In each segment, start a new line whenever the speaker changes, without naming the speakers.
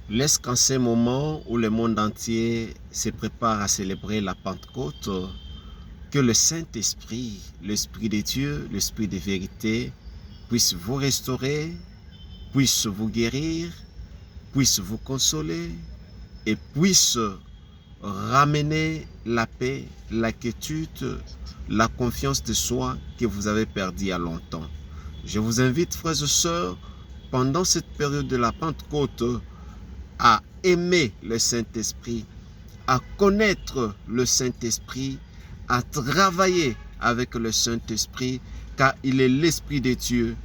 Laisse qu'en ces moments où le monde entier se prépare à célébrer la Pentecôte, que le Saint-Esprit, l'Esprit de Dieu, l'Esprit de vérité, puisse vous restaurer, puisse vous guérir, puisse vous consoler et puisse ramener la paix, la quiétude, la confiance de soi que vous avez perdue il y a longtemps. Je vous invite, frères et sœurs, pendant cette période de la Pentecôte, à aimer le Saint-Esprit, à connaître le Saint-Esprit, à travailler avec le Saint-Esprit, car il est l'Esprit de Dieu.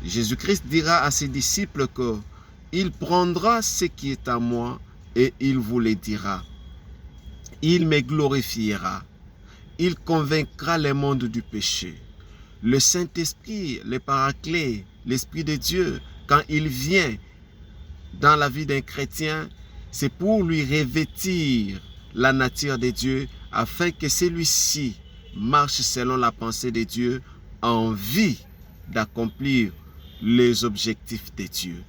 Jésus-Christ dira à ses disciples que il prendra ce qui est à moi et il vous le dira. Il me glorifiera. Il convaincra les mondes du péché. Le Saint-Esprit, le Paraclet, l'Esprit de Dieu, quand il vient dans la vie d'un chrétien, c'est pour lui revêtir la nature de Dieu afin que celui-ci marche selon la pensée de Dieu en vue d'accomplir les objectifs de Dieu.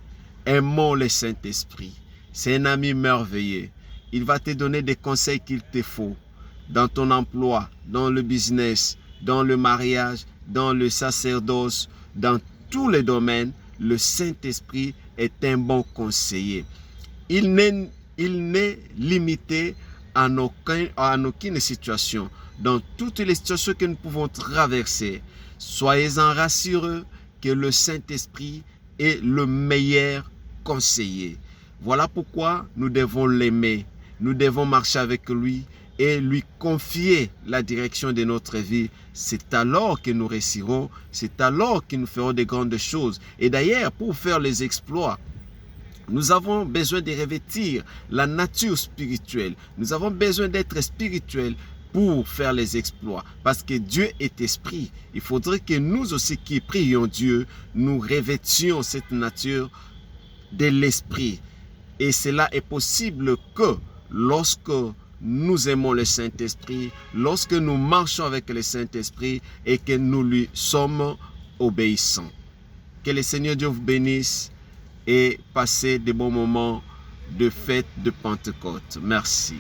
Aimons le Saint-Esprit. C'est un ami merveilleux. Il va te donner des conseils qu'il te faut dans ton emploi, dans le business, dans le mariage, dans le sacerdoce, dans tous les domaines. Le Saint-Esprit est un bon conseiller. Il n'est limité à aucune situation. Dans toutes les situations que nous pouvons traverser, soyez-en rassurés que le Saint-Esprit est le meilleur conseiller. Voilà pourquoi nous devons l'aimer. Nous devons marcher avec lui et lui confier la direction de notre vie. C'est alors que nous réussirons, c'est alors que nous ferons de grandes choses. Et d'ailleurs, pour faire les exploits, nous avons besoin de revêtir la nature spirituelle. Nous avons besoin d'être spirituels pour faire les exploits. Parce que Dieu est esprit. Il faudrait que nous aussi qui prions Dieu, nous revêtions cette nature de l'esprit. Et cela est possible que lorsque nous aimons le Saint-Esprit, lorsque nous marchons avec le Saint-Esprit et que nous lui sommes obéissants. Que le Seigneur Dieu vous bénisse et passez de bons moments de fête de Pentecôte. Merci.